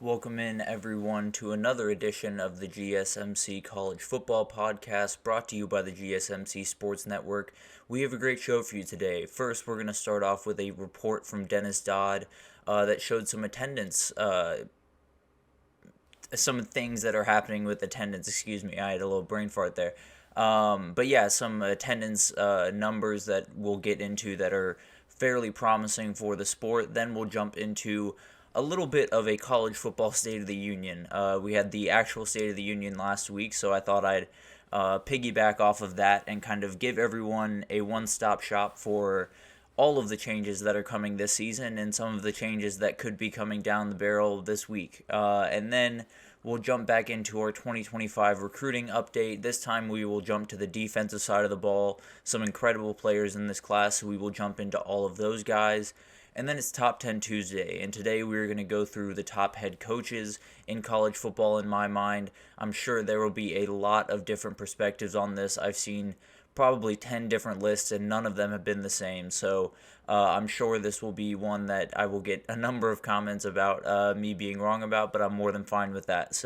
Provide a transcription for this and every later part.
Welcome in everyone to another edition of the GSMC College Football Podcast brought to you by the GSMC Sports Network. We have a great show for you today. First, we're going to start off with a report from Dennis Dodd that showed some attendance, some things that are happening with attendance. Excuse me, I had a little brain fart there. But yeah, some attendance numbers that we'll get into that are fairly promising for the sport. Then we'll jump into a little bit of a college football State of the Union. We had the actual State of the Union last week, so I thought I'd piggyback off of that and kind of give everyone a one-stop shop for all of the changes that are coming this season and some of the changes that could be coming down the barrel this week. And then we'll jump back into our 2025 recruiting update. This time we will jump to the defensive side of the ball. Some incredible players in this class, so we will jump into all of those guys. And then it's Top 10 Tuesday, and today we're going to go through the top head coaches in college football in my mind. I'm sure there will be a lot of different perspectives on this. I've seen probably 10 different lists, and none of them have been the same. So I'm sure this will be one that I will get a number of comments about me being wrong about, but I'm more than fine with that.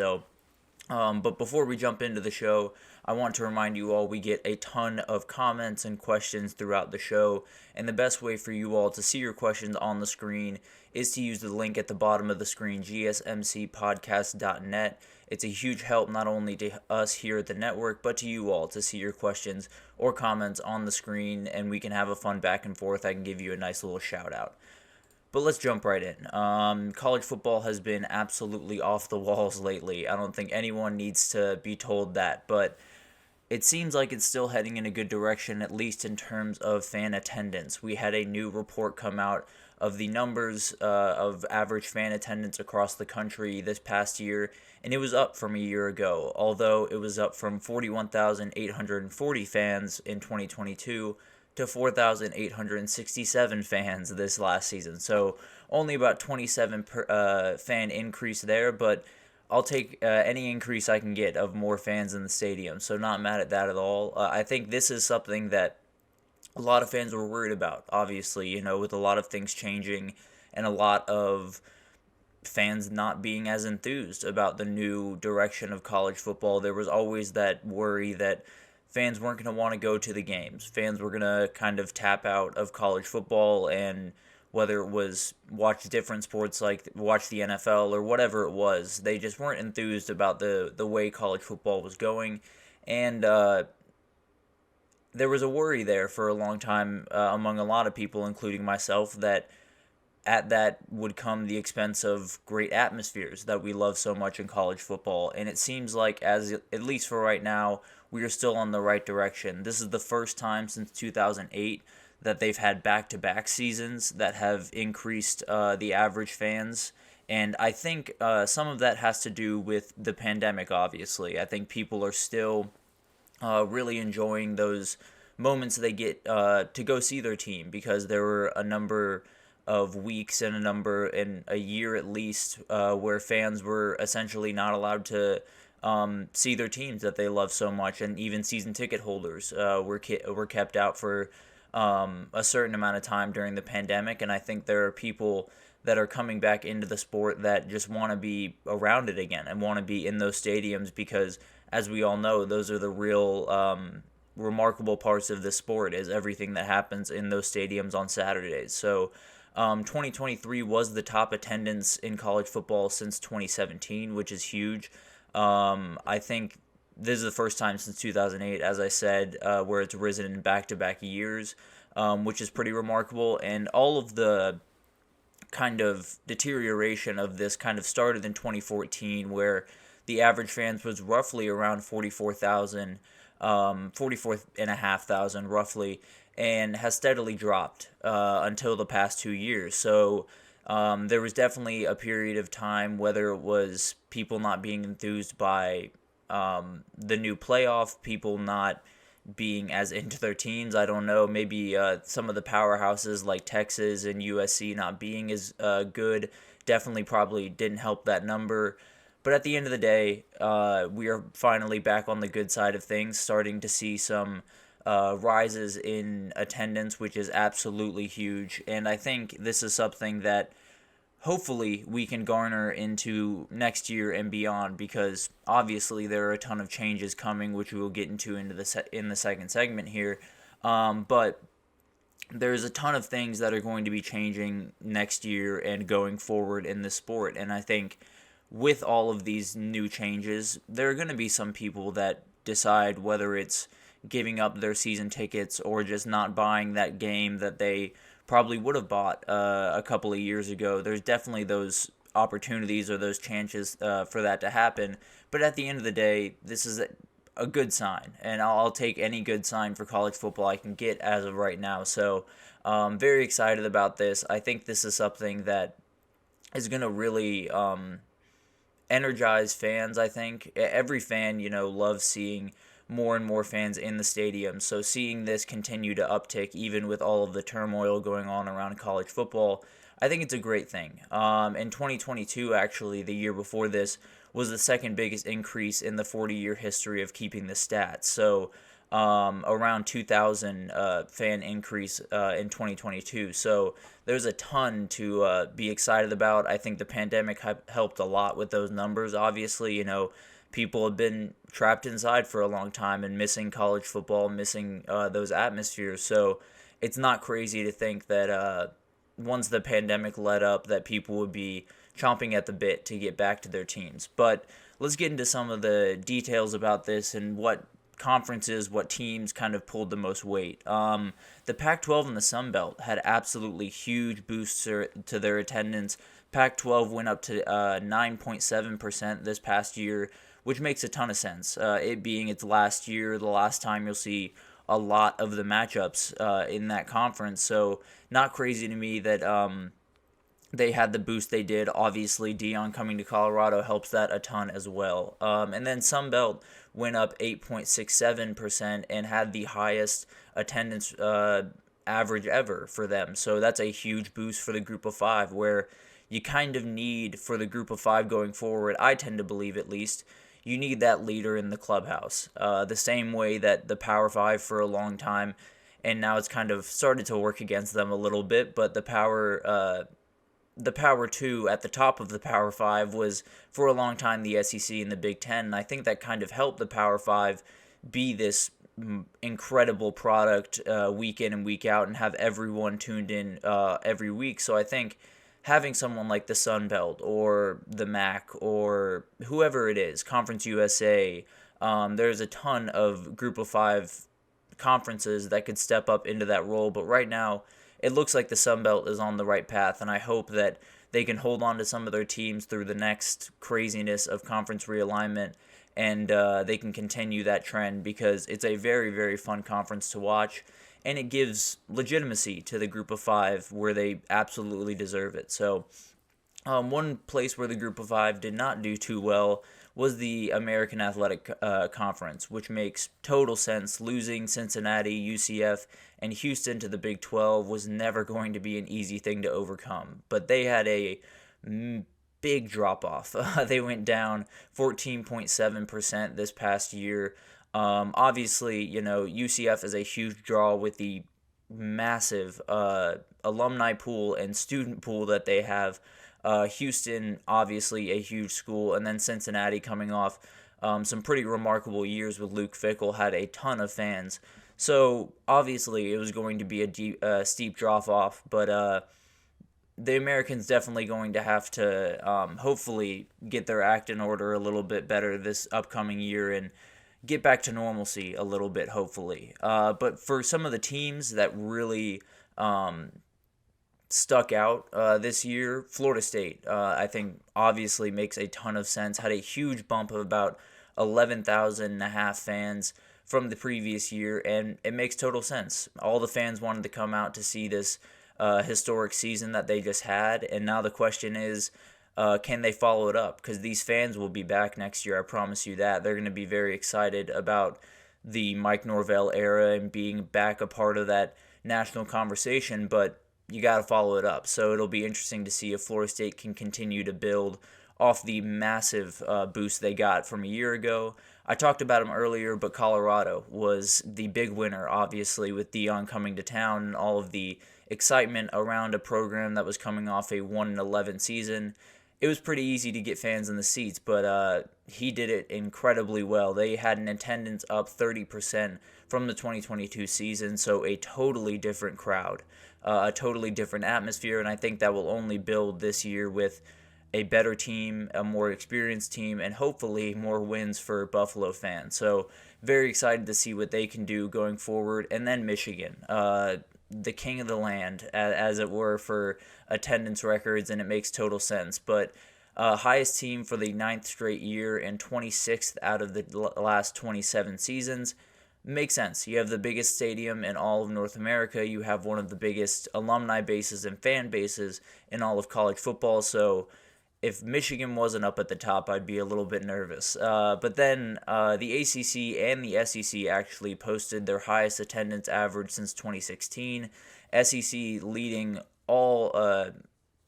But before we jump into the show, I want to remind you all we get a ton of comments and questions throughout the show, and the best way for you all to see your questions on the screen is to use the link at the bottom of the screen, gsmcspodcast.net. It's a huge help not only to us here at the network, but to you all to see your questions or comments on the screen, and we can have a fun back and forth. I can give you a nice little shout out. But let's jump right in. College football has been absolutely off the walls lately. I don't think anyone needs to be told that, but it seems like it's still heading in a good direction, at least in terms of fan attendance. We had a new report come out of the numbers of average fan attendance across the country this past year, and it was up from a year ago, although it was up from 41,840 fans in 2022 to 4,867 fans this last season. So only about 27 fan increase there, but I'll take any increase I can get of more fans in the stadium. So not mad at that at all. I think this is something that a lot of fans were worried about, obviously, with a lot of things changing and a lot of fans not being as enthused about the new direction of college football. There was always that worry that fans weren't going to want to go to the games. Fans were going to kind of tap out of college football, and whether it was watch different sports like watch the NFL or whatever it was, they just weren't enthused about the way college football was going. And there was a worry there for a long time among a lot of people, including myself, that at that would come the expense of great atmospheres that we love so much in college football. And it seems like, at least for right now, we are still on the right direction. This is the first time since 2008 that they've had back-to-back seasons that have increased the average fans. And I think some of that has to do with the pandemic, obviously. I think people are still really enjoying those moments they get to go see their team, because there were a number of weeks and a year at least where fans were essentially not allowed to see their teams that they love so much, and even season ticket holders were kept out for a certain amount of time during the pandemic. And I think there are people that are coming back into the sport that just want to be around it again and want to be in those stadiums, because as we all know, those are the real remarkable parts of the sport, is everything that happens in those stadiums on Saturdays. So 2023 was the top attendance in college football since 2017, which is huge. I think this is the first time since 2008, as I said, where it's risen in back-to-back years, which is pretty remarkable. And all of the kind of deterioration of this kind of started in 2014, where the average fans was roughly around 44,000, 44,500 roughly, and has steadily dropped until the past 2 years. So there was definitely a period of time, whether it was people not being enthused by the new playoff, people not being as into their teams. I don't know, maybe some of the powerhouses like Texas and USC not being as good definitely probably didn't help that number. But at the end of the day, we are finally back on the good side of things, starting to see some rises in attendance, which is absolutely huge. And I think this is something that hopefully we can garner into next year and beyond, because obviously there are a ton of changes coming, which we will get into in the second segment here. But there's a ton of things that are going to be changing next year and going forward in the sport. And I think with all of these new changes, there are going to be some people that decide whether it's giving up their season tickets or just not buying that game that they probably would have bought a couple of years ago. There's definitely those opportunities or those chances for that to happen. But at the end of the day, this is a good sign, and I'll take any good sign for college football I can get as of right now. So, very excited about this. I think this is something that is going to really energize fans. I think every fan, loves seeing more and more fans in the stadium. So seeing this continue to uptick, even with all of the turmoil going on around college football, I think it's a great thing. In 2022, actually, the year before this, was the second biggest increase in the 40-year history of keeping the stats. So around 2,000 fan increase in 2022. So there's a ton to be excited about. I think the pandemic helped a lot with those numbers. Obviously, people have been trapped inside for a long time and missing college football, missing those atmospheres. So it's not crazy to think that once the pandemic let up, that people would be chomping at the bit to get back to their teams. But let's get into some of the details about this and what conferences, what teams kind of pulled the most weight. The Pac-12 and the Sun Belt had absolutely huge boosts to their attendance. Pac-12 went up to 9.7% this past year, which makes a ton of sense. It being its last year, the last time you'll see a lot of the matchups in that conference. So not crazy to me that they had the boost they did. Obviously, Dion coming to Colorado helps that a ton as well. And then Sun Belt went up 8.67% and had the highest attendance average ever for them. So that's a huge boost for the group of five, where you kind of need, for the group of five going forward, I tend to believe at least, you need that leader in the clubhouse. The same way that the Power Five for a long time, and now it's kind of started to work against them a little bit, but the Power Two at the top of the Power Five was for a long time the SEC and the Big Ten, and I think that kind of helped the Power Five be this incredible product week in and week out and have everyone tuned in every week. So I think having someone like the Sun Belt or the MAC or whoever it is, Conference USA, there's a ton of Group of Five conferences that could step up into that role. But right now, it looks like the Sun Belt is on the right path, and I hope that they can hold on to some of their teams through the next craziness of conference realignment, and they can continue that trend, because it's a very, very fun conference to watch, and it gives legitimacy to the Group of Five where they absolutely deserve it. So one place where the Group of Five did not do too well was the American Athletic Conference, which makes total sense. Losing Cincinnati, UCF, and Houston to the Big 12 was never going to be an easy thing to overcome. But they had a big drop-off. They went down 14.7% this past year. Obviously, UCF is a huge draw with the massive alumni pool and student pool that they have. Houston, obviously a huge school, and then Cincinnati coming off some pretty remarkable years with Luke Fickell, had a ton of fans. So obviously it was going to be a steep drop-off, but the Americans definitely going to have to hopefully get their act in order a little bit better this upcoming year and get back to normalcy a little bit, hopefully. But for some of the teams that really stuck out this year, Florida State, I think, obviously makes a ton of sense. Had a huge bump of about 11,000 and a half fans from the previous year, and it makes total sense. All the fans wanted to come out to see this historic season that they just had, and now the question is, can they follow it up? Because these fans will be back next year, I promise you that. They're going to be very excited about the Mike Norvell era and being back a part of that national conversation, but you got to follow it up. So it'll be interesting to see if Florida State can continue to build off the massive boost they got from a year ago. I talked about them earlier, but Colorado was the big winner, obviously, with Dion coming to town and all of the excitement around a program that was coming off a 1-11 season. It was pretty easy to get fans in the seats, but he did it incredibly well. They had an attendance up 30% from the 2022 season, so a totally different crowd, a totally different atmosphere, and I think that will only build this year with a better team, a more experienced team, and hopefully more wins for Buffalo fans. So very excited to see what they can do going forward. And then Michigan, the king of the land, as it were, for attendance records, and it makes total sense. But highest team for the ninth straight year and 26th out of the last 27 seasons. Makes sense. You have the biggest stadium in all of North America. You have one of the biggest alumni bases and fan bases in all of college football. So if Michigan wasn't up at the top, I'd be a little bit nervous. But then the ACC and the SEC actually posted their highest attendance average since 2016. SEC leading all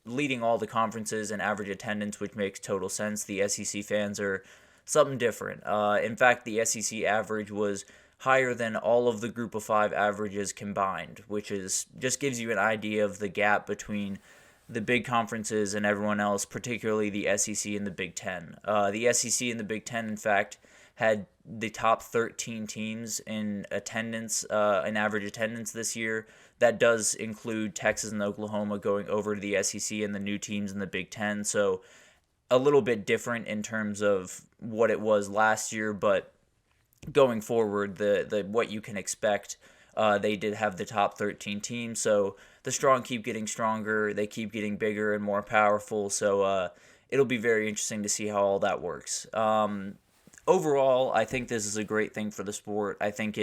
the conferences in average attendance, which makes total sense. The SEC fans are something different. In fact, the SEC average was higher than all of the Group of Five averages combined, which is just gives you an idea of the gap between the big conferences and everyone else, particularly the SEC and the Big Ten. The SEC and the Big Ten, in fact, had the top 13 teams in attendance, in average attendance this year. That does include Texas and Oklahoma going over to the SEC and the new teams in the Big Ten. So a little bit different in terms of what it was last year, but going forward, the what you can expect. They did have the top 13 teams, so the strong keep getting stronger. They keep getting bigger and more powerful, so it'll be very interesting to see how all that works. Overall, I think this is a great thing for the sport. I think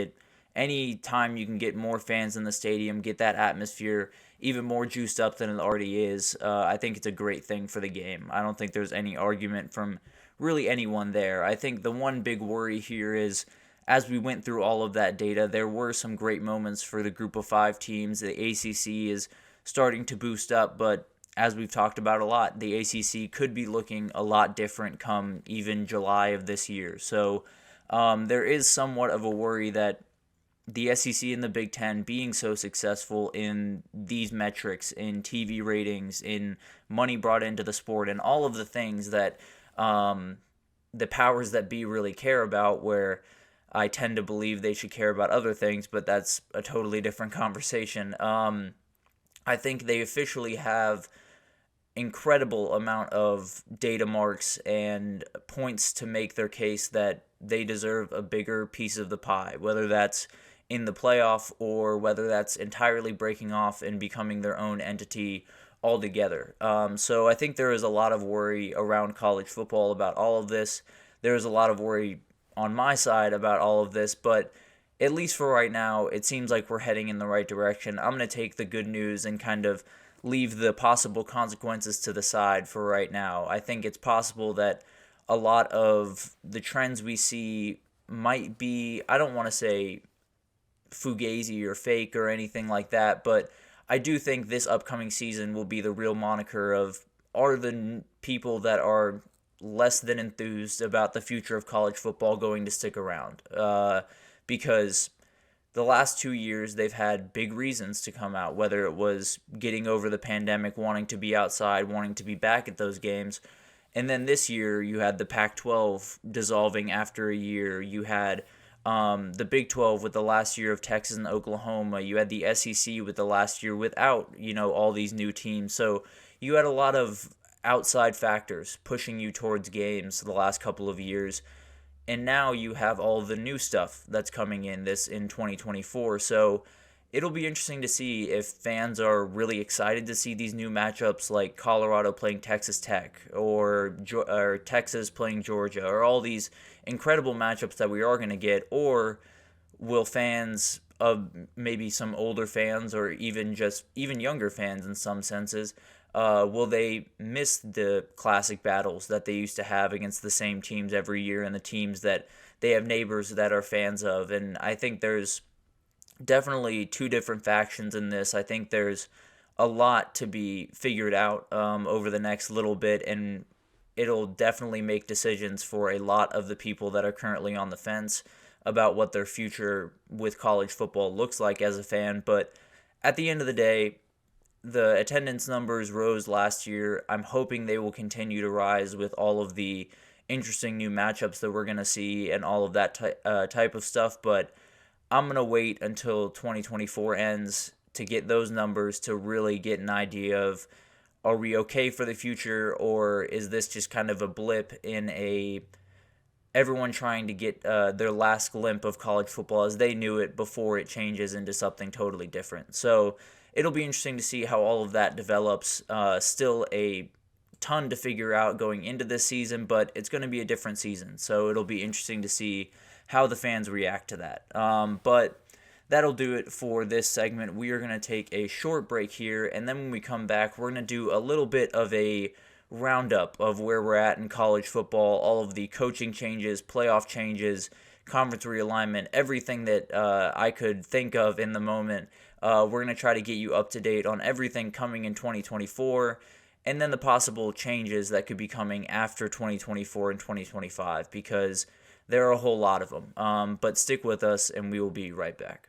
any time you can get more fans in the stadium, get that atmosphere even more juiced up than it already is, I think it's a great thing for the game. I don't think there's any argument from really anyone there. I think the one big worry here is, as we went through all of that data, there were some great moments for the Group of Five teams. The ACC is starting to boost up, but as we've talked about a lot, the ACC could be looking a lot different come even July of this year. So there is somewhat of a worry that the SEC and the Big Ten being so successful in these metrics, in TV ratings, in money brought into the sport, and all of the things that the powers that be really care about, where I tend to believe they should care about other things, but that's a totally different conversation. I think they officially have incredible amount of data marks and points to make their case that they deserve a bigger piece of the pie, whether that's in the playoff or whether that's entirely breaking off and becoming their own entity altogether. So I think there is a lot of worry around college football about all of this. There is a lot of worry on my side about all of this, but at least for right now, it seems like we're heading in the right direction. I'm going to take the good news and kind of leave the possible consequences to the side for right now. I think it's possible that a lot of the trends we see might be, I don't want to say fugazi or fake or anything like that, but I do think this upcoming season will be the real moniker of, are the people that are less than enthused about the future of college football going to stick around? Because the last 2 years they've had big reasons to come out, whether it was getting over the pandemic, wanting to be outside, wanting to be back at those games. And then this year you had the Pac-12 dissolving after a year. You had the Big 12 with the last year of Texas and Oklahoma. You had the SEC with the last year without, all these new teams. So you had a lot of outside factors pushing you towards games the last couple of years. And now you have all the new stuff that's coming in 2024. So it'll be interesting to see if fans are really excited to see these new matchups, like Colorado playing Texas Tech or Texas playing Georgia, or all these incredible matchups that we are going to get, or will fans of maybe some older fans, or even younger fans in some senses, will they miss the classic battles that they used to have against the same teams every year, and the teams that they have neighbors that are fans of? And I think there's definitely two different factions in this. I think there's a lot to be figured out over the next little bit, and it'll definitely make decisions for a lot of the people that are currently on the fence about what their future with college football looks like as a fan. But at the end of the day, the attendance numbers rose last year. I'm hoping they will continue to rise with all of the interesting new matchups that we're going to see and all of that type of stuff. But I'm going to wait until 2024 ends to get those numbers to really get an idea of, are we okay for the future, or is this just kind of a blip in a everyone trying to get their last glimpse of college football as they knew it before it changes into something totally different. So it'll be interesting to see how all of that develops. Still a ton to figure out going into this season, but it's going to be a different season. So it'll be interesting to see how the fans react to that. But that'll do it for this segment. We are going to take a short break here, and then when we come back, we're going to do a little bit of a roundup of where we're at in college football, all of the coaching changes, playoff changes, conference realignment, everything that I could think of in the moment. We're going to try to get you up to date on everything coming in 2024, and then the possible changes that could be coming after 2024 and 2025, because there are a whole lot of them. But stick with us, and we will be right back.